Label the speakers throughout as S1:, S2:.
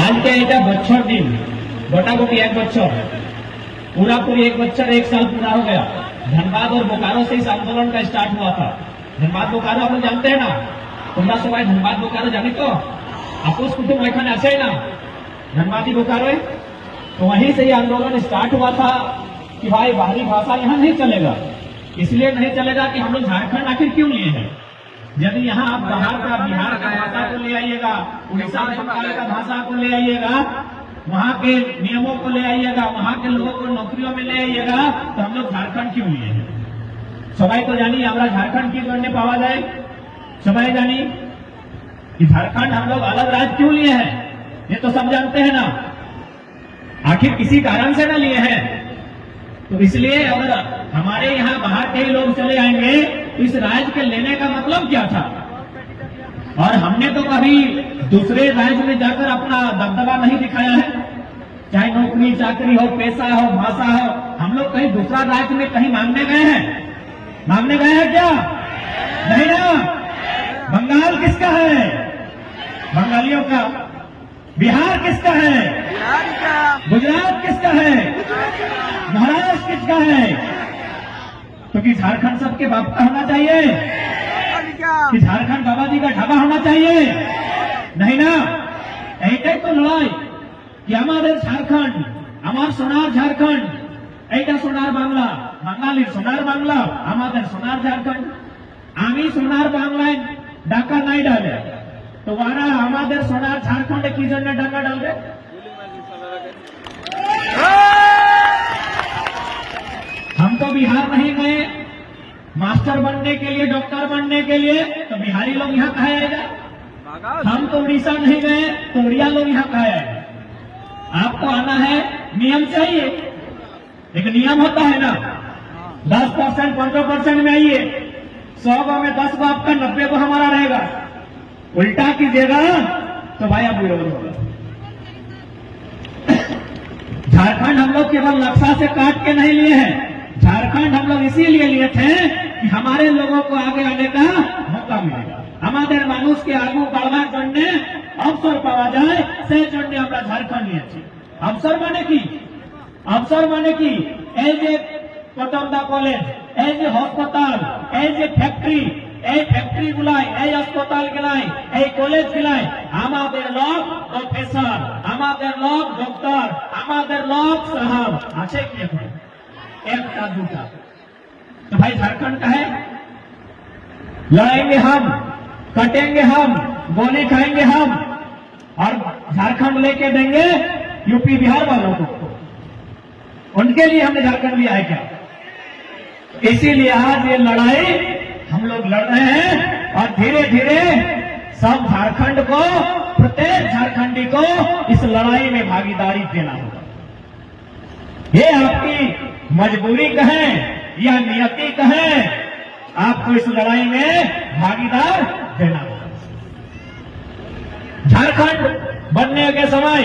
S1: आज के এটা बच्चर दिन गोटागोटी एक बच्चर पूरा पूरी एक बच्चर 1 साल पूरा हो गया। धनबाद और बोकारो से इस आंदोलन का स्टार्ट हुआ था। धनबाद बोकारो आप लोग जानते हैं ना, तुम्हारा सबाई धनबाद बोकारो जानी तो आपोस कुटुंब एखाने आसे ना धनबादी बोकारो है, तो वहीं से ये आंदोलन स्टार्ट हुआ था कि भाई बाहरी भाषा यहाँ नहीं चलेगा। इसलिए नहीं चलेगा कि हम लोग झारखंड आखिर क्यों लिए हैं। यदि यहाँ आप बाहर का बिहार का भाषा को ले आइएगा, उड़ीसा बंगाल का भाषा को ले आइएगा, वहाँ के नियमों को ले आइएगा, वहाँ के लोगों को नौकरियों में ले आइएगा, तो हम लोग झारखंड क्यों लिए हैं। सबाई तो जानी हमारा झारखंड की जोड़ने पावा जाए, सबाई जानी कि झारखंड हम लोग अलग राज्य क्यों लिए हैं, ये तो सब जानते हैं ना। आखिर किसी कारण से ना लिए हैं, तो इसलिए अगर हमारे यहाँ बाहर के लोग चले आएंगे तो इस राज्य के लेने का मतलब क्या था। और हमने तो कभी दूसरे राज्य में जाकर अपना दबदबा नहीं दिखाया है, चाहे नौकरी चाकरी हो, पैसा हो, भाषा हो। हम लोग कहीं दूसरा राज्य में कहीं मांगने गए हैं, मांगने गए हैं क्या? नहीं ना। बंगाल किसका है? बंगालियों का। बिहार किसका है? गुजरात किसका है? महाराष्ट्र किसका है? तो कि झारखंड सबके बाप का होना चाहिए कि झारखंड बाबा जी का ढाबा होना चाहिए? नहीं ना। এইটাই তো লড়াই कि আমাদের ঝাড়খণ্ড, আমার সোনার ঝাড়খণ্ড, এইটা সোনার বাংলা, বাঙালির সোনার বাংলা, আমাদের সোনার ঝাড়খণ্ড। আমি সোনার বাংলায় ডাকা নাই ডালে, তো ওরা আমাদের সোনার ঝাড়খণ্ডে কি জন্য ডাকা ডালবে? हम तो बिहार नहीं गए मास्टर बनने के लिए, डॉक्टर बनने के लिए, तो बिहारी लोग यहाँ कहा आएगा। हम तो उड़ीसा नहीं गए तो उड़िया लोग यहाँ कहा आएगा। आपको आना है, नियम चाहिए, एक नियम होता है ना, 10% 15% में आइए, 100 में 10 को आपका, 90 को हमारा रहेगा। उल्टा कीजिएगा तो भाई आप विरोध होगा। झारखंड हम लोग केवल नक्शा से काट के नहीं लिए हैं, झारखंड हम लोग इसीलिए लिए थे कि हमारे लोगों को आगे आने का मौका मिलेगा, हमारे मानुष के आगू बढ़वार जन्य अवसर पावा जाए, से जन्य আমরা झारखंड নিয়েছি। अवसर माने কি এই যে কটমদা কলেজ, এই যে হাসপাতাল, এই যে ফ্যাক্টরি, এই ফ্যাক্টরি গুলাই, এই হাসপাতাল গুলাই, এই কলেজ গুলাই আমাদের লোক প্রফেসর, আমাদের লোক ডক্টর, আমাদের লোক সাহেব আছে কি এখন? একটা দুটা। तो भाई झारखंड का है, लड़ेंगे हम, कटेंगे हम, गोली खाएंगे हम, और झारखंड लेके देंगे यूपी बिहार वालों को। उनके लिए हमने झारखंड लिया है क्या? इसीलिए आज ये लड़ाई हम लोग लड़ रहे हैं, और धीरे धीरे सब झारखंड को, प्रत्येक झारखंडी को इस लड़ाई में भागीदारी देना होगा। ये आपकी मजबूरी कहें या नियति कहें, आपको इस लड़ाई में भागीदार देना होगा। झारखंड बनने के समय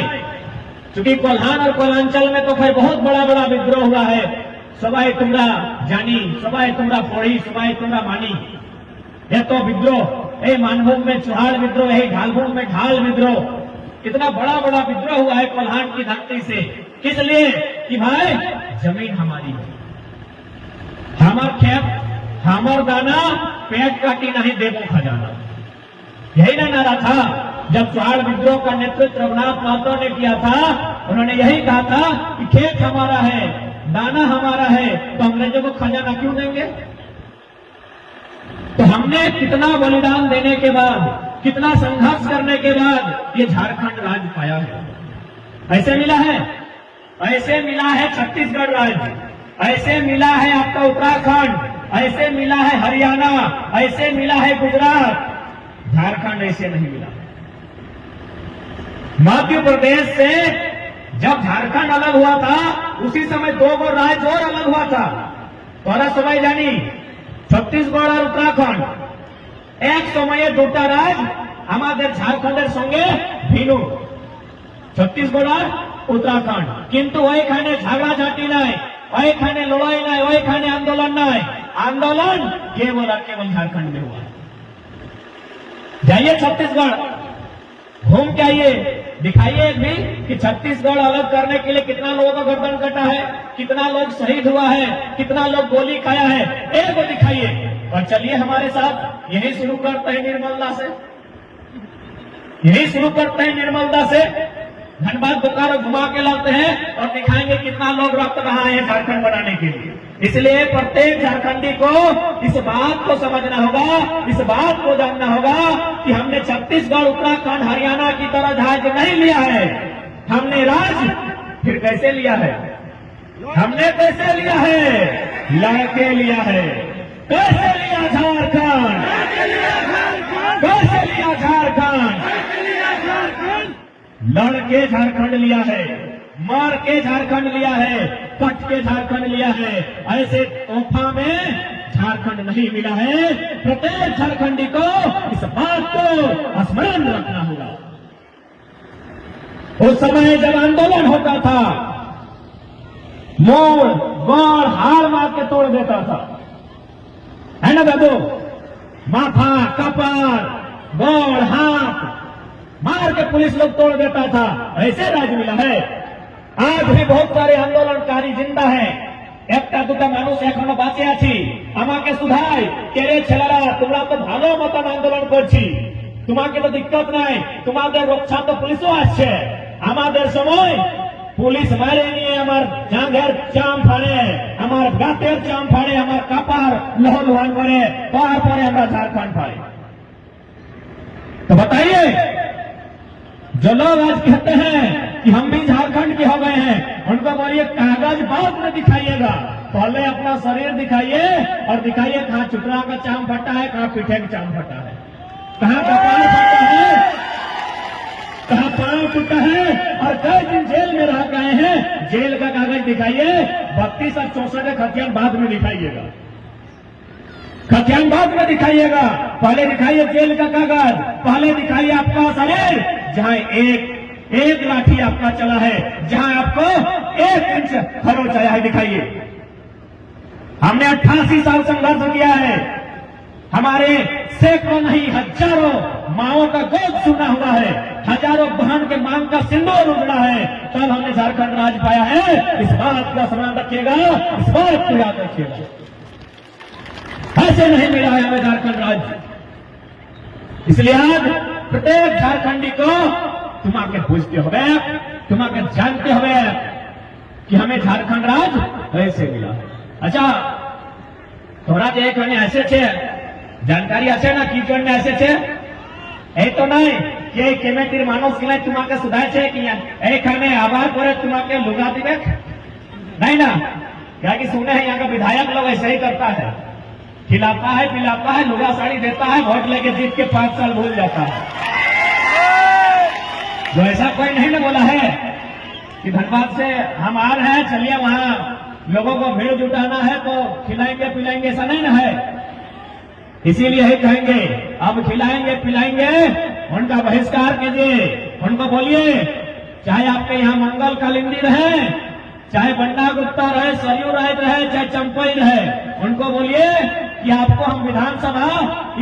S1: चूंकि कोल्हान और कोलांचल में तो फिर बहुत बड़ा बड़ा विद्रोह हुआ है, सबाई तुमरा जानी, सबाई तुमरा पढ़ी, सबाई तुमरा मानी। ये तो विद्रोह, ये मानभूम में चुहाड़ विद्रोह है, ढालभूम में ढाल विद्रोह, इतना बड़ा बड़ा विद्रोह हुआ है कोल्हान की धरती से। किस लिए? कि भाई जमीन हमारी है, हमार खेत, हमार दाना, पेट काटी नहीं देवो खजाना। यही ना नारा था जब चुहाड़ विद्रोह का नेतृत्व रघुनाथ महतो ने किया था। उन्होंने यही कहा था कि खेत हमारा है, दाना हमारा है, तो अंग्रेजों को खजाना क्यों देंगे। तो हमने कितना बलिदान देने के बाद, कितना संघर्ष करने के बाद ये झारखंड राज्य पाया है। ऐसे मिला है, ऐसे मिला है छत्तीसगढ़ राज्य, ऐसे मिला है आपका उत्तराखंड, ऐसे मिला है हरियाणा, ऐसे मिला है गुजरात। झारखंड ऐसे नहीं मिला। मध्य प्रदेश से जब झारखंड अलग हुआ था, उसी समय 2 गो राज्य और अलग हुआ था। तोरा सबाई जानी छत्तीसगढ़ और उत्तराखंड एक समय 2टा राज्य हमारे झारखंडের সঙ্গে ভিন্ন, छत्तीसगढ़ और उत्तराखंड। किंतु ওইখানে ঝগড়াঝাটি নাই, ওইখানে লড়াই নাই, ওইখানে आंदोलन নাই। आंदोलन केवल और केवल झारखंड में हुआ। जाइए छत्तीसगढ़, घूम के आइए, दिखाइए भी कि छत्तीसगढ़ अलग करने के लिए कितना लोगों का गर्दन कटा है, कितना लोग शहीद हुआ है, कितना लोग गोली खाया है, एक को दिखाइए। और चलिए हमारे साथ यही शुरू करते हैं निर्मलदा से, यही शुरू करते हैं निर्मलदा से। धनबाद बोकारो घुमा के लाते हैं और दिखाएंगे कितना लोग रक्त बहाए हैं झारखंड बनाने के लिए। इसलिए प्रत्येक झारखंडी को इस बात को समझना होगा, इस बात को जानना होगा कि हमने छत्तीसगढ़, उत्तराखंड, हरियाणा की तरह राज नहीं लिया है। हमने राज फिर कैसे लिया है? हमने कैसे लिया है? लड़के लिया है। कैसे लिया झारखंड? कैसे लिया झारखंड? लड़के झारखंड लिया है, मार के झारखंड लिया है, कट के झारखंड लिया है। ऐसे तोहफा में झारखंड नहीं मिला है। प्रत्येक झारखंडी को इस बात को स्मरण रखना होगा। उस समय जब आंदोलन होता था, मोड़ गौड़ हार मार के तोड़ देता था, है ना दादू? माथा, कपार, गौड़, हाथ मार के पुलिस लोग तोड़ देता था। ऐसे राज मिला है। आज भी बहुत सारे आंदोलनकारी जिंदा है। একটা দুটা মানুষ এখনো বাঁচে আছি। আমাকে শুধাই কেরে ছেলেরা তোমরা তো ভালো মতন আন্দোলন করছি, তোমাকে তো দিক্কত নাই, তোমাদের রক্ষা তো পুলিশও আসছে। আমাদের সময় পুলিশ মারে নিয়ে আমার জাঙ্গের চাম ফাড়ে, আমার গাতের চাম ফাড়ে, আমার কাপার লহলহান করে, তারপরে আমরা ঝাড়খণ্ড পাই। तो बताइए, जो लोग आज कहते हैं कि हम भी झारखंड के हो गए हैं, उनको बोलिए कागज बाद में दिखाइएगा, पहले अपना शरीर दिखाइए और दिखाइए कहाँ चुटरा का चाम फटा है, कहाँ पीठे का चाम फटा है, कहाँ कपाल फटा है, कहाँ पांव टूटा है और कई दिन जेल में रह गए हैं। जेल का कागज दिखाइए। 32 और 64 खतियान बाद में दिखाइएगा, खतियान बाद में दिखाइएगा। पहले दिखाइए जेल का कागज, पहले दिखाइए आपका शरीर जहां एक लाठी आपका चला है, जहां आपको 1 इंच खरोच आया है, दिखाइए। हमने 88 साल संघर्ष किया है। हमारे सैकड़ों नहीं हजारों माओं का गोद सुना हुआ है, हजारों बहन के मांग का सिंदूर उजड़ा है, तब हमने झारखंड राज पाया है। इस बात का स्मरण रखिएगा, इस बात को याद रखिएगा। ऐसे नहीं मिला है हमें झारखंड राज्य। इसलिए आज प्रत्येक झारखंडी को तुम्हारे पूछते हुए, तुम्हारे जानते हुए कि हमें झारखंड राज्य ऐसे मिला। अच्छा, थोड़ा जो एक ऐसे छे जानकारी আছে না কি জন্য এসেছে? এই তো নাই যে কমিটির মানুষ কিনা তোমাকে শুধাইছে কি এইখানে আবার করে তোমাকে লুगा দিবে, नहीं ना? क्या कि सुने हैं यहाँ का विधायक लोग ऐसे ही करता है, खिलाता है, पिलाता है, लुगा साड़ी देता है, वोट लेके जीत के 5 साल भूल जाता है। जो ऐसा कोई नहीं ना बोला है कि धनबाद से हम आ रहे हैं, चलिए वहां लोगों को भीड़ जुटाना है तो खिलाएंगे पिलाएंगे, ऐसा नहीं ना है। इसीलिए ही कहेंगे अब खिलाएंगे पिलाएंगे, उनका बहिष्कार कीजिए। उनको बोलिए चाहे आपके यहाँ मंगल कालिंदी रहे, चाहे बंडा गुप्ता रहे, सरयू राय रहे, चाहे चंपई रहे, उनको बोलिए कि आपको हम विधानसभा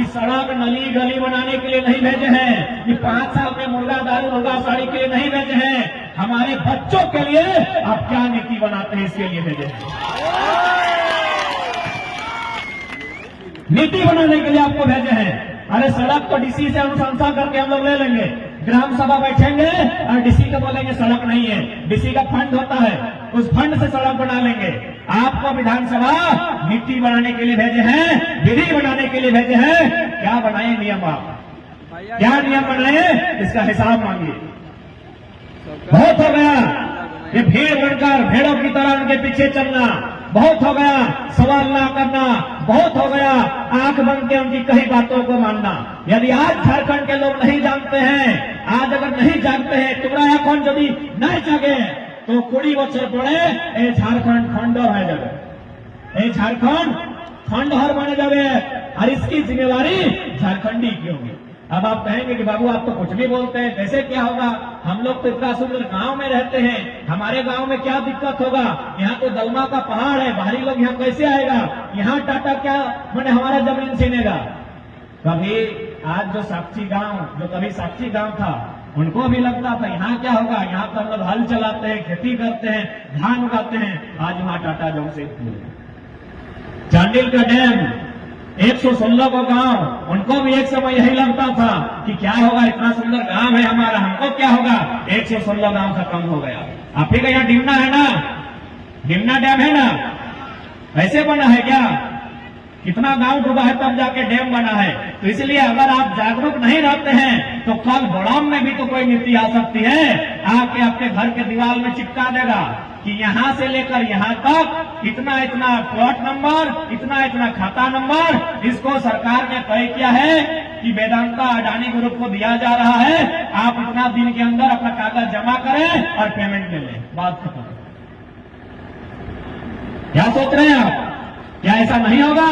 S1: इस सड़क नली गली बनाने के लिए नहीं भेजे हैं, कि 5 साल में मुर्गा दारू मुर्गा साड़ी के लिए नहीं भेजे हैं, हमारे बच्चों के लिए आप क्या नीति बनाते हैं इसके लिए भेजे हैं। नीति बनाने के लिए आपको भेजे हैं। अरे सड़क तो डीसी से अनुशंसा करके हम लोग ले लेंगे, ग्राम सभा बैठेंगे और डीसी को बोलेंगे सड़क नहीं है, डीसी का फंड होता है, उस फंड से सड़क बना लेंगे। आपको विधानसभा नीति बनाने के लिए भेजे हैं, विधि बनाने के लिए भेजे हैं। क्या बनाए नियम, आप क्या नियम बनाए, इसका हिसाब मांगिए। बहुत हो गया ये भीड़ बनकर भेड़ों की तरह उनके पीछे चलना, बहुत हो गया सवाल ना करना, बहुत हो गया आंख बंद के उनकी कही बातों को मानना। यदि आज झारखंड के लोग नहीं जानते हैं, आज अगर नहीं जानते हैं, तुम्हारा এখন যদি नहीं जागे तो 20 বছর পরে এই झारखंड खंडहर हो जाए, ये झारखंड खंडहर बने जाए और इसकी जिम्मेवारी झारखंडी की होगी। अब आप कहेंगे कि बाबू आप तो कुछ भी बोलते हैं, कैसे क्या होगा, हम लोग तो इतना सुंदर गांव में रहते हैं, हमारे गांव में क्या दिक्कत होगा, यहाँ तो दलमा का पहाड़ है, बाहरी लोग यहाँ कैसे आएगा, यहाँ टाटा क्या मैंने हमारा जमीन छीनेगा। कभी आज जो साक्षी गांव, जो कभी साक्षी गांव था, उनको भी लगता था यहाँ क्या होगा, यहाँ तो हम लोग हल चलाते हैं, खेती करते हैं, धान उगाते हैं। आज वहां टाटा जमशेदपुर, चांडिल का डैम, 116 को गांव, उनको भी एक समय यही लगता था कि क्या होगा, इतना सुंदर गांव है हमारा, हमको क्या होगा, 116 गांव खत्म हो गया। आप ही का यहाँ डिमना है ना, डिमना डैम है ना, ऐसे बना है क्या, कितना गांव डूबा है तब जाके डैम बना है। तो इसलिए अगर आप जागरूक नहीं रहते हैं तो कल बड़ाम में भी तो कोई नीति आ सकती है, आके आपके घर के दीवार में चिपका देगा कि यहां से लेकर यहां तक इतना इतना प्लॉट नंबर, इतना इतना खाता नंबर, इसको सरकार ने तय किया है कि वेदांता अडानी ग्रुप को दिया जा रहा है, आप इतना दिन के अंदर अपना कागज जमा करें और पेमेंट ले लें, बात खत्म। क्या सोच रहे हैं आप, क्या ऐसा नहीं होगा?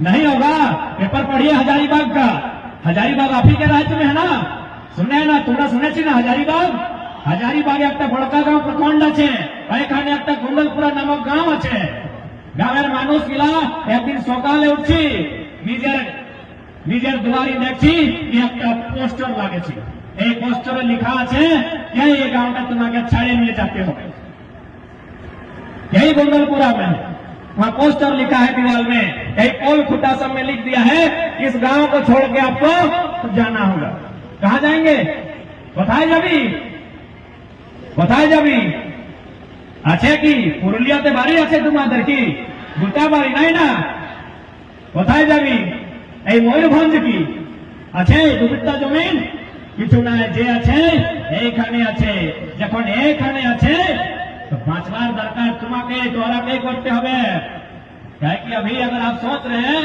S1: नहीं होगा। पेपर पढ़िए हजारीबाग का, हजारीबाग आप ही के राज्य में है ना, सुने है ना, তোমরা শুনেছি না हजारीबाग, হাজারিবাগে একটা বড়কাগাঁও প্রখণ্ড আছে, এখানে একটা গোন্দলপুরা নামক গাঁও আছে। গ্রামের মানুষগুলা একদিন সকালে উঠছি, নিজের দুয়ারে দেখছি একটা পোস্টার লাগেছে, এই পোস্টারে লেখা আছে যে এই গাঁওটা তোমাকে ছাড়িয়ে নিয়ে যেতে হবে। यही गोंदलपुरा में वहां पोस्टर लिखा है दीवार में, यही पोल खुटा सब में लिख दिया है इस गांव को छोड़ के आपको जाना होगा। कहां जाएंगे बताए जाबी, बताए जाबी अच्छे की पुरुलियाते बारी अच्छे तुम्हारे की गोटा बारी नहीं ना, बताए जाबी मयूरभंज की अच्छे दुबिता जमीन কিছু না যে আছে এইখানে আছে, যখন এইখানে আছে तो 5 बार दरकार तुम्हारे द्वारा नहीं करते हुए। क्या कि अभी अगर आप सोच रहे हैं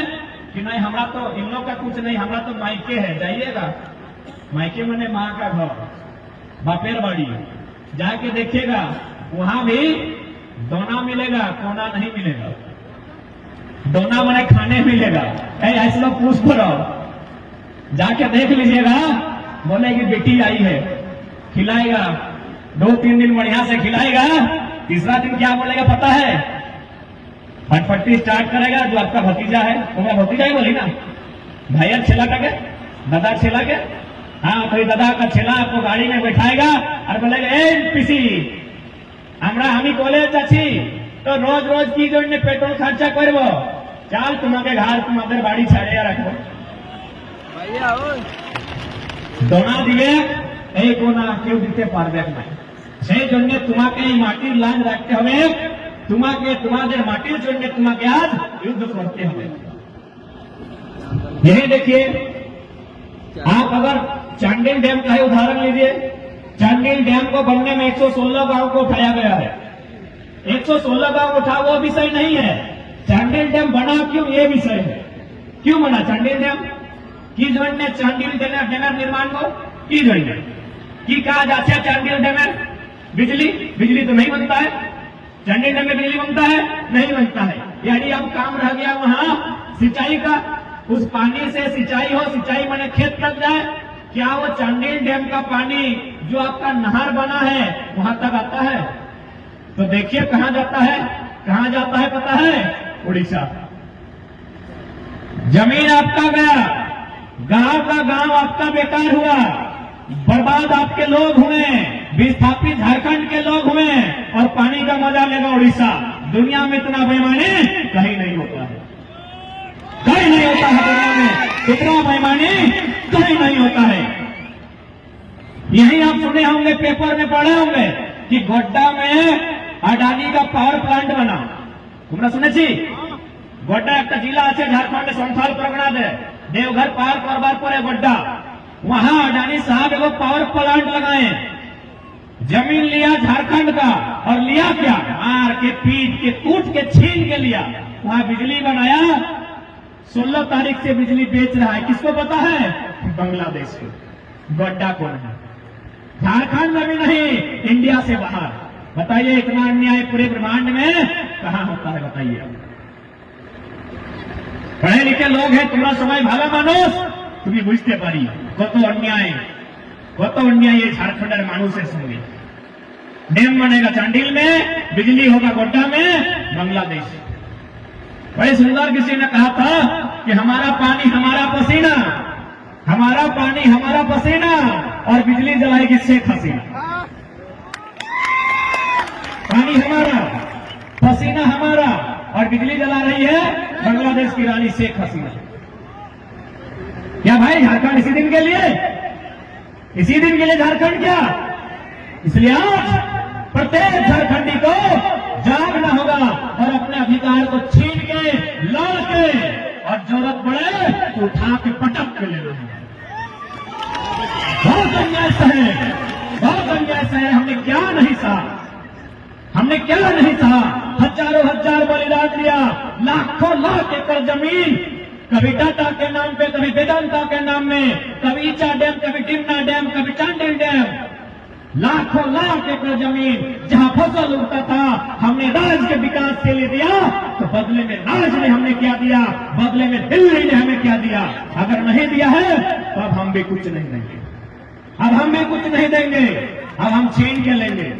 S1: कि नहीं हमारा तो इन लोग का कुछ नहीं, हमारा तो मायके है, जाइएगा मायके मैंने माँ का घर बापेर बाड़ी, जाके देखिएगा वहां भी दोना मिलेगा, कोना नहीं मिलेगा, दोना मैंने खाने मिलेगा। ऐसे लोग पूछ करो, जाके देख लीजिएगा, बोलेगी बेटी आई है, खिलाएगा, 2-3 दिन बढ़िया से खिलाएगा, तीसरा दिन क्या बोलेगा पता है, फटफटी स्टार्ट करेगा, जो आपका भतीजा है, तुम्हारा भतीजा ही बोली ना, भैया छेला का के दादा छेला के, हाँ तो दादा का छेला आपको गाड़ी में बैठाएगा और बोलेगा ए पिसी আমরা আমি কলেজ যাচ্ছি তো রোজ রোজ কি জন্য পেট্রোল খরচা করব, চাল তোমাকে ঘর তোমাদের বাড়ি ছাড়িয়ে রাখবো, দোনা দিবে এই কোনা কেউ দিতে পারবে না। সেই জন্য তোমাকে এই মাটির লাজ রাখতে হবে, তোমাকে তোমাদের মাটির জন্য তোমাকে আজ युद्ध करते হবে। यही देखिए आप अगर चांडिल डैम का ही उदाहरण लीजिए, चांडिल डैम को बनने में 116 गांव को उठाया गया है। 116 गांव उठा वो विषय नहीं है, चांडिल डैम बना क्यों ये विषय है। क्यों बना चांडिल डैम, की जन्य चांडिल डैमेर निर्माण को की जन्य की कहा जाता है, चांडिल डैमेर बिजली, बिजली तो नहीं बनता है, चांडिल डैम में बिजली बनता है नहीं बनता है, यानी अब काम रह गया वहां सिंचाई का, उस पानी से सिंचाई हो, सिंचाई माने खेत लग जाए, क्या वो चांडिल डैम का पानी जो आपका नहर बना है वहां तक आता है? तो देखिए कहां जाता है, कहां जाता है पता है, उड़ीसा। जमीन आपका गया, गांव का गांव आपका बेकार हुआ, बर्बाद आपके लोग हुए, विस्थापित झारखंड के लोग हुए और पानी का मजा लेगा उड़ीसा। दुनिया में इतना बेईमानी कहीं नहीं होता है, कहीं नहीं होता है दुनिया में, इतना बेईमानी कहीं नहीं होता है। यही आप सुने होंगे, पेपर में पढ़े होंगे कि गोड्डा में अडानी का पावर प्लांट बना, তোমরা শুনেছি? गोड्डा एक जिला আছে झारखंड संथाल परगना दे देवघर पार करवार पर गोड्डा, वहां अडानी साहब एगो पावर प्लांट लगाए, जमीन लिया झारखंड का और लिया क्या, मार के पीट के कूट के छीन के लिया, वहां बिजली बनाया, 16 तारीख से बिजली बेच रहा है, किसको पता है? बांग्लादेश को। गोड्डा कौन है? झारखंड में भी नहीं, इंडिया से बाहर। बताइए इतना अन्याय पूरे ब्रह्मांड में कहां होता है, बताइए। पढ़े लिखे लोग हैं, तुम्हारा समय भाला मानुष, तुम्हें बुझते पारी कत अन्याय ये झारखंड मानुषের संगे। डैम बनेगा चांडिल में, बिजली होगा गोड्डा में, बांग्लादेश। बड़े सुंदर किसी ने कहा था कि हमारा पानी हमारा पसीना, हमारा पानी हमारा पसीना, और बिजली जलाएगी शेख हसीना। पानी हमारा, पसीना हमारा और बिजली जला रही है बांग्लादेश की रानी शेख हसीना। क्या भाई झारखंड इसी दिन के लिए, इसी दिन के लिए झारखंड क्या? इसलिए आज प्रत्येक झारखंडी को जागना होगा और अपने अधिकार को छीन के, लड़ के और जरूरत पड़े तो उठा के पटक के लेना है। बहुत अन्याय है, बहुत अन्याय है। हमने क्या नहीं सहा, हमने क्या नहीं सहा। हजारों हजार बलिदान दिया, लाखों लाख एकड़ जमीन, कभी टाटा के नाम पे, कभी वेदांता के नाम में, कभी ईचा डैम, कभी टिमना डैम, कभी चांडिल डैम, लाखों लाख एकड़ जमीन जहां फसल उगता था हमने राज के विकास के लिए दिया, तो बदले में राज ने हमने क्या दिया, बदले में दिल्ली ने हमें क्या दिया? अगर नहीं दिया है तो अब हम भी कुछ नहीं देंगे, अब हम भी कुछ नहीं देंगे, अब हम छीन के लेंगे।